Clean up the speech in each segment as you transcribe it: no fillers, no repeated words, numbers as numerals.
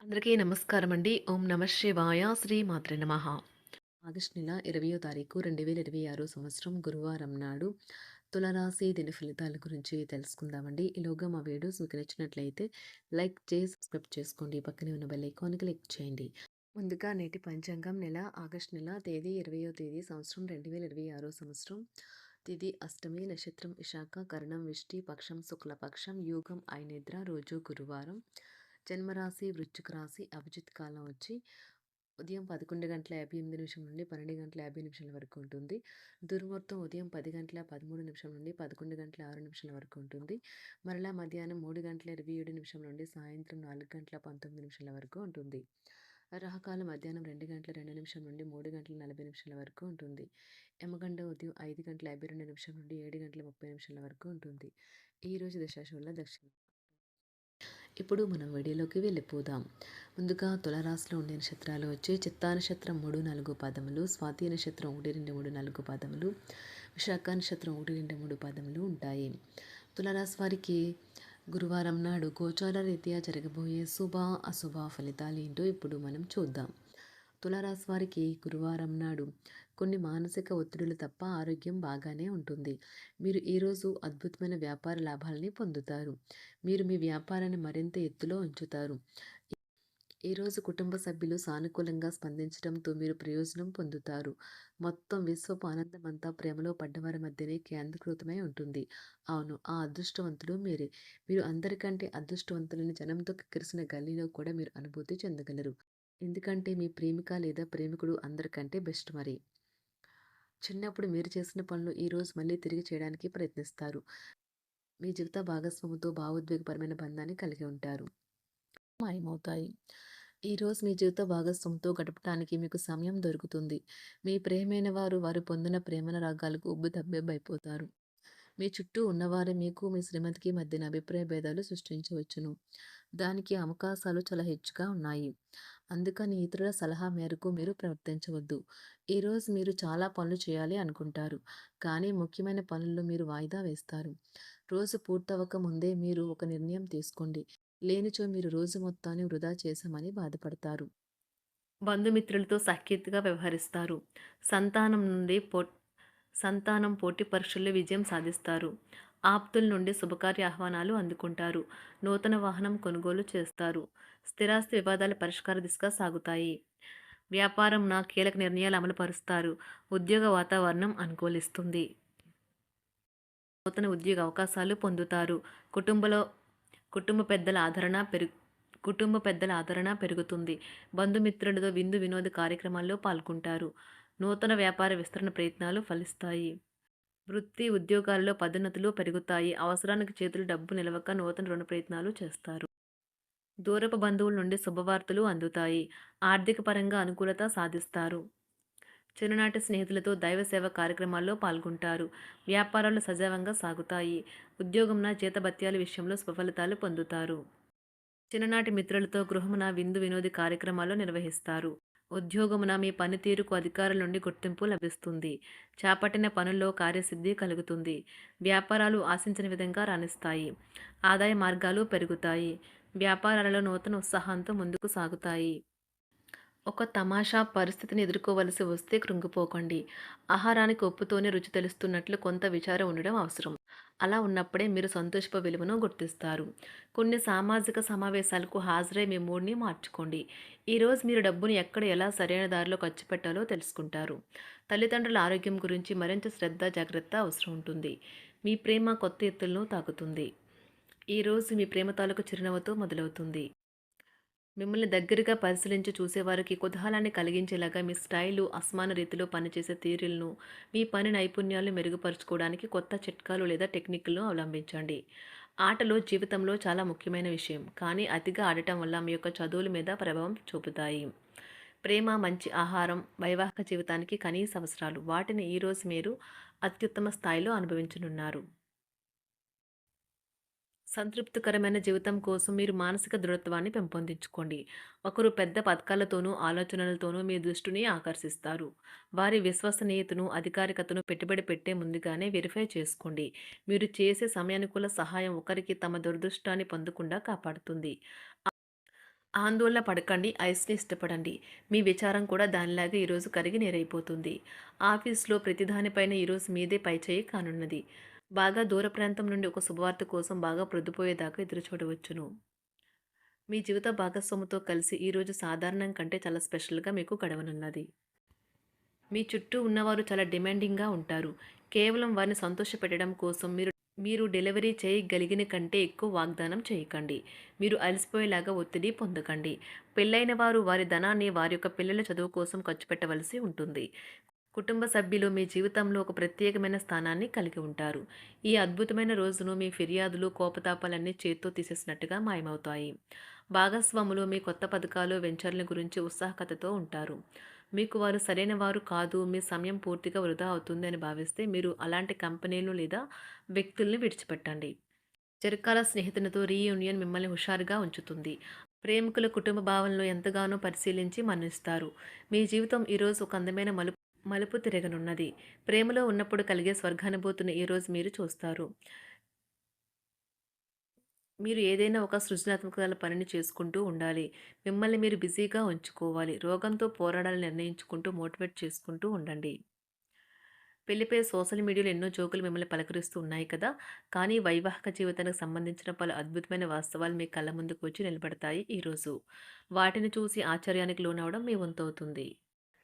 అందరికీ నమస్కారం అండి. ఓం నమ శివాయ. శ్రీ మాత్రే నమః. ఆగస్టు నెల 20వ తారీఖు 2026 సంవత్సరం గురువారం నాడు తులారాశి దిన ఫలితాల గురించి తెలుసుకుందామండి. ఈలోగా మా వీడియోస్ మీకు నచ్చినట్లయితే లైక్ చేసి సబ్స్క్రైబ్ చేసుకోండి. పక్కనే ఉన్న బెల్ ఐకాన్ క్లిక్ చేయండి. ముందుగా నేటి పంచాంగం నెల ఆగస్టు నెల తేదీ 20వ తేదీ సంవత్సరం 2026 సంవత్సరం. తిథి అష్టమి, నక్షత్రం విశాఖ, కరణం విష్టి, పక్షం శుక్లపక్షం, యోగం ఐనిద్ర, రోజు గురువారం. జన్మరాశి వృశ్చిక రాశి. అభిజిత్ కాలం వచ్చి ఉదయం 11:58 నుండి 12:50 వరకు ఉంటుంది. దుర్ముహూర్తం ఉదయం 10:13 నుండి 11:06 వరకు ఉంటుంది. మరలా మధ్యాహ్నం 3:27 నుండి సాయంత్రం 4:19 వరకు ఉంటుంది. రాహుకాలం మధ్యాహ్నం 2:02 నుండి 3:40 వరకు ఉంటుంది. యమగండ ఉదయం 5:52 నుండి 7:30 వరకు ఉంటుంది. ఈ రోజు దశాశుల దక్షిణ. ఇప్పుడు మనం వీడియోలోకి వెళ్ళిపోదాం. ముందుగా తులారాశిలో ఉండే నక్షత్రాలు వచ్చి చిత్తా నక్షత్రం 3, 4 పాదములు, స్వాతి నక్షత్రం 1, 2, 3, 4 పాదములు, విశాఖ నక్షత్రం 1, 2, 3 పాదములు ఉంటాయి. తులారాశి వారికి గురువారం నాడు గోచార రీత్యా జరగబోయే శుభ అశుభ ఫలితాలు ఏంటో ఇప్పుడు మనం చూద్దాం. తులారాశి వారికి గురువారం నాడు కొన్ని మానసిక ఒత్తిడులు తప్ప ఆరోగ్యం బాగానే ఉంటుంది. మీరు ఈరోజు అద్భుతమైన వ్యాపార లాభాలని పొందుతారు. మీరు మీ వ్యాపారాన్ని మరింత ఎత్తులో ఉంచుతారు. ఈరోజు కుటుంబ సభ్యులు సానుకూలంగా స్పందించడంతో మీరు ప్రయోజనం పొందుతారు. మొత్తం విశ్వపు ఆనందమంతా ప్రేమలో పడ్డవారి మధ్యనే కేంద్రీకృతమై ఉంటుంది. అవును, ఆ అదృష్టవంతుడు మీరే. మీరు అందరికంటే అదృష్టవంతులని జనంతో కిక్కిరిసిన గల్లీలో కూడా మీరు అనుభూతి చెందగలరు. ఎందుకంటే మీ ప్రేమిక లేదా ప్రేమికుడు అందరికంటే బెస్ట్ మరి. చిన్నప్పుడు మీరు చేసిన పనులు ఈరోజు మళ్ళీ తిరిగి చేయడానికి ప్రయత్నిస్తారు. మీ జీవిత భాగస్వామితో భావోద్వేగపరమైన బంధాన్ని కలిగి ఉంటారు. మాయమవుతాయి. ఈరోజు మీ జీవిత భాగస్వామితో గడపడానికి మీకు సమయం దొరుకుతుంది. మీ ప్రియమైన వారు పొందిన ప్రేమ రాగాలకు ఉబ్బుతబ్బెబ్బైపోతారు. మీ చుట్టూ ఉన్నవారే మీకు మీ శ్రీమతికి మధ్యన అభిప్రాయ భేదాలు సృష్టించవచ్చును. దానికి అవకాశాలు చాలా హెచ్చుగా ఉన్నాయి. అందుకని ఇతరుల సలహా మేరకు మీరు ప్రవర్తించవద్దు. ఈరోజు మీరు చాలా పనులు చేయాలి అనుకుంటారు, కానీ ముఖ్యమైన పనుల్లో మీరు వాయిదా వేస్తారు. రోజు పూర్తవక ముందే మీరు ఒక నిర్ణయం తీసుకోండి. లేనిచో మీరు రోజు మొత్తాన్ని వృధా చేశామని బాధపడతారు. బంధుమిత్రులతో సఖ్యతగా వ్యవహరిస్తారు. సంతానం నుండి సంతానం పోటీ పరీక్షల్లో విజయం సాధిస్తారు. ఆప్తుల నుండి శుభకార్య ఆహ్వానాలు అందుకుంటారు. నూతన వాహనం కొనుగోలు చేస్తారు. స్థిరాస్తి వివాదాల పరిష్కార దిశగా సాగుతాయి. వ్యాపారం నా కీలక నిర్ణయాలు అమలుపరుస్తారు. ఉద్యోగ వాతావరణం అనుకూలిస్తుంది. నూతన ఉద్యోగ అవకాశాలు పొందుతారు. కుటుంబ పెద్దల ఆదరణ పెరుగుతుంది. బంధుమిత్రులతో విందు వినోద కార్యక్రమాల్లో పాల్గొంటారు. నూతన వ్యాపార విస్తరణ ప్రయత్నాలు ఫలిస్తాయి. వృత్తి ఉద్యోగాల్లో పదోన్నతులు పెరుగుతాయి. అవసరానికి చేతులు డబ్బు నిలవక నూతన రుణ ప్రయత్నాలు చేస్తారు. దూరపు బంధువుల నుండి శుభవార్తలు అందుతాయి. ఆర్థిక పరంగా అనుకూలత సాధిస్తారు. చిన్ననాటి స్నేహితులతో దైవ సేవ కార్యక్రమాల్లో పాల్గొంటారు. వ్యాపారాలు సజావంగా సాగుతాయి. ఉద్యోగంన జీతభత్యాల విషయంలో స్వఫలితాలు పొందుతారు. చిన్ననాటి మిత్రులతో గృహమున విందు వినోది కార్యక్రమాలు నిర్వహిస్తారు. ఉద్యోగమున మీ పనితీరుకు అధికారుల నుండి గుర్తింపు లభిస్తుంది. చేపట్టిన పనుల్లో కార్యసిద్ధి కలుగుతుంది. వ్యాపారాలు ఆశించిన విధంగా రాణిస్తాయి. ఆదాయ మార్గాలు పెరుగుతాయి. వ్యాపారాలలో నూతన ఉత్సాహంతో ముందుకు సాగుతాయి. ఒక తమాషా పరిస్థితిని ఎదుర్కోవలసి వస్తే కృంగిపోకండి. ఆహారానికి ఉప్పుతోనే రుచి తెలుస్తున్నట్లు కొంత విచారం ఉండడం అవసరం. అలా ఉన్నప్పుడే మీరు సంతోషపు విలువను గుర్తిస్తారు. కొన్ని సామాజిక సమావేశాలకు హాజరై మీ మూడ్ని మార్చుకోండి. ఈరోజు మీరు డబ్బును ఎక్కడ ఎలా సరైన దారిలో ఖర్చు పెట్టాలో తెలుసుకుంటారు. తల్లిదండ్రుల ఆరోగ్యం గురించి మరింత శ్రద్ధ జాగ్రత్త అవసరం ఉంటుంది. మీ ప్రేమ కొత్త ఎత్తులను తాకుతుంది. ఈరోజు మీ ప్రేమ తాలూకు చిరునవ్వుతో మొదలవుతుంది. మిమ్మల్ని దగ్గరగా పరిశీలించి చూసేవారికి కుతూహలాన్ని కలిగించేలాగా మీ స్టైలు, అసమాన రీతిలో పనిచేసే తీరులను, మీ పని నైపుణ్యాలను మెరుగుపరుచుకోవడానికి కొత్త చిట్కాలు లేదా టెక్నిక్లను అవలంబించండి. ఆటలు జీవితంలో చాలా ముఖ్యమైన విషయం, కానీ అతిగా ఆడటం వల్ల మీ యొక్క చదువుల మీద ప్రభావం చూపుతాయి. ప్రేమ, మంచి ఆహారం, వైవాహిక జీవితానికి కనీస అవసరాలు. వాటిని ఈరోజు మీరు అత్యుత్తమ స్థాయిలో అనుభవించనున్నారు. సంతృప్తికరమైన జీవితం కోసం మీరు మానసిక దృఢత్వాన్ని పెంపొందించుకోండి. ఒకరు పెద్ద పథకాలతోనూ ఆలోచనలతోనూ మీ దృష్టిని ఆకర్షిస్తారు. వారి విశ్వసనీయతను, అధికారికతను పెట్టుబడి పెట్టే ముందుగానే వెరిఫై చేసుకోండి. మీరు చేసే సమయానుకూల సహాయం ఒకరికి తమ దురదృష్టాన్ని పొందకుండా కాపాడుతుంది. ఆందోళన పడకండి, ఐస్‌ని ఇష్టపడండి. మీ విచారం కూడా దానిలాగే ఈరోజు కరిగి నీరైపోతుంది. ఆఫీస్‌లో ప్రతి దానిపైన ఈరోజు మీదే పైచేయి కానున్నది. బాగా దూర ప్రాంతం నుండి ఒక శుభవార్త కోసం బాగా ప్రొద్దుపోయేదాకా ఎదురు చూడవచ్చును. మీ జీవిత భాగస్వామితో కలిసి ఈరోజు సాధారణం కంటే చాలా స్పెషల్‌గా మీకు గడవనున్నది. మీ చుట్టూ ఉన్నవారు చాలా డిమాండింగ్‌గా ఉంటారు. కేవలం వారిని సంతోషపెట్టడం కోసం మీరు డెలివరీ చేయగలిగిన కంటే ఎక్కువ వాగ్దానం చేయకండి. మీరు అలసిపోయేలాగా ఒత్తిడి పొందకండి. పెళ్లైన వారు వారి ధనాన్ని వారి యొక్క పిల్లల చదువు కోసం ఖర్చు పెట్టవలసి ఉంటుంది. కుటుంబ సభ్యులు మీ జీవితంలో ఒక ప్రత్యేకమైన స్థానాన్ని కలిగి ఉంటారు. ఈ అద్భుతమైన రోజును మీ ఫిర్యాదులు, కోపతాపాలన్నీ చేత్తో తీసేసినట్టుగా మాయమవుతాయి. భాగస్వాములు మీ కొత్త పథకాలు, వెంచర్ల గురించి ఉత్సాహకతతో ఉంటారు. మీకు వారు సరైన వారు కాదు, మీ సమయం పూర్తిగా వృధా అవుతుంది అని భావిస్తే మీరు అలాంటి కంపెనీలు లేదా వ్యక్తుల్ని విడిచిపెట్టండి. చిరకాల స్నేహితునితో రీయూనియన్ మిమ్మల్ని హుషారుగా ఉంచుతుంది. ప్రేమికుల కుటుంబ భావనలు ఎంతగానో పరిశీలించి మన్నిస్తారు. మీ జీవితం ఈరోజు ఒక అందమైన మలుపు తిరగనున్నది. ప్రేమలో ఉన్నప్పుడు కలిగే స్వర్గానుభూతిని ఈరోజు మీరు చూస్తారు. మీరు ఏదైనా ఒక సృజనాత్మకతల పనిని చేసుకుంటూ ఉండాలి. మిమ్మల్ని మీరు బిజీగా ఉంచుకోవాలి. రోగంతో పోరాడాలని నిర్ణయించుకుంటూ మోటివేట్ చేసుకుంటూ ఉండండి. పెళ్లిపై సోషల్ మీడియాలో ఎన్నో జోకులు మిమ్మల్ని పలకరిస్తూ ఉన్నాయి కదా! కానీ వైవాహిక జీవితానికి సంబంధించిన పలు అద్భుతమైన వాస్తవాలు మీ కళ్ళ ముందుకు వచ్చి నిలబడతాయి ఈరోజు. వాటిని చూసి ఆశ్చర్యానికి లోనవ్వడం మీ వంతవుతుంది.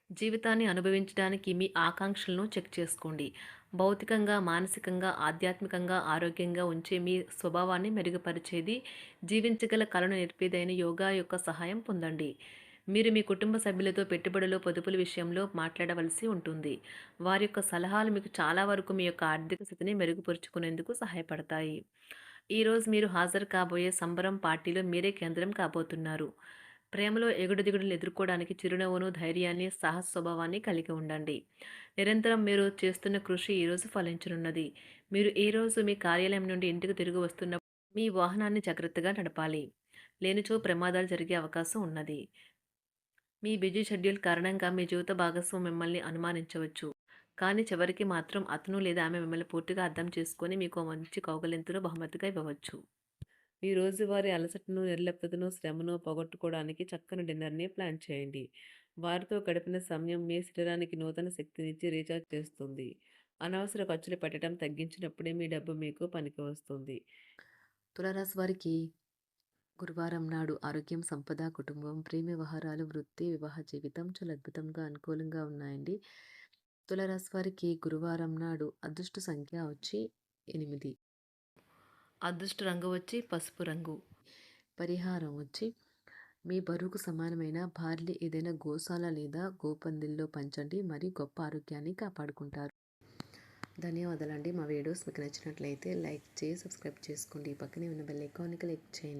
జీవితాన్ని అనుభవించడానికి మీ ఆకాంక్షలను చెక్ చేసుకోండి. భౌతికంగా, మానసికంగా, ఆధ్యాత్మికంగా ఆరోగ్యంగా ఉంచే మీ స్వభావాన్ని మెరుగుపరిచేది, జీవించగల కళను నేర్పేదైన యోగా యొక్క సహాయం పొందండి. మీరు మీ కుటుంబ సభ్యులతో పెట్టుబడులు, పొదుపుల విషయంలో మాట్లాడవలసి ఉంటుంది. వారి యొక్క సలహాలు మీకు చాలా వరకు మీ యొక్క ఆర్థిక స్థితిని మెరుగుపరుచుకునేందుకు సహాయపడతాయి. ఈరోజు మీరు హాజరు కాబోయే సంబరం పార్టీలో మీరే కేంద్రం కాబోతున్నారు. ప్రేమలో ఎగుడు దిగుడులు ఎదుర్కోవడానికి చిరునవ్వును, ధైర్యాన్ని, సాహస స్వభావాన్ని కలిగి ఉండండి. నిరంతరం మీరు చేస్తున్న కృషి ఈరోజు ఫలించనున్నది. మీరు ఈ రోజు మీ కార్యాలయం నుండి ఇంటికి తిరిగి వస్తున్నప్పుడు మీ వాహనాన్ని జాగ్రత్తగా నడపాలి. లేనిచో ప్రమాదాలు జరిగే అవకాశం ఉన్నది. మీ బిజీ షెడ్యూల్ కారణంగా మీ జీవిత భాగస్వామి మిమ్మల్ని అనుమానించవచ్చు. కానీ చివరికి మాత్రం అతను లేదా ఆమె మిమ్మల్ని పూర్తిగా అర్థం చేసుకొని మీకు ఓ మంచి కౌగిలింతను బహుమతిగా ఇవ్వవచ్చు. మీ రోజువారీ అలసటను, నిర్లిప్తతను, శ్రమను పోగొట్టుకోవడానికి చక్కని డిన్నర్‌ని ప్లాన్ చేయండి. వారితో గడిపిన సమయం మీ శరీరానికి నూతన శక్తినిచ్చి రీచార్జ్ చేస్తుంది. అనవసర ఖర్చులు పెట్టడం తగ్గించినప్పుడే మీ డబ్బు మీకు పనికి వస్తుంది. తులారాశి వారికి గురువారం నాడు ఆరోగ్యం, సంపద, కుటుంబం, ప్రేమ వ్యవహారాలు, వృత్తి, వివాహ జీవితం చాలా అద్భుతంగా అనుకూలంగా ఉన్నాయండి. తులారాశి వారికి గురువారం నాడు అదృష్ట సంఖ్య వచ్చి 8. అదృష్ట రంగు వచ్చి పసుపు రంగు. పరిహారం వచ్చి మీ బరువుకు సమానమైన బార్లీ ఏదైనా గోశాల లేదా గోపందిల్లో పంచండి. మరి గొప్ప ఆరోగ్యాన్ని కాపాడుకుంటారు. ధన్యవాదాలండి. మా వీడియోస్ మీకు నచ్చినట్లయితే లైక్ చేసి సబ్స్క్రైబ్ చేసుకోండి. పక్కనే ఉన్న బెల్ ఐకాన్‌ని క్లిక్ చేయండి.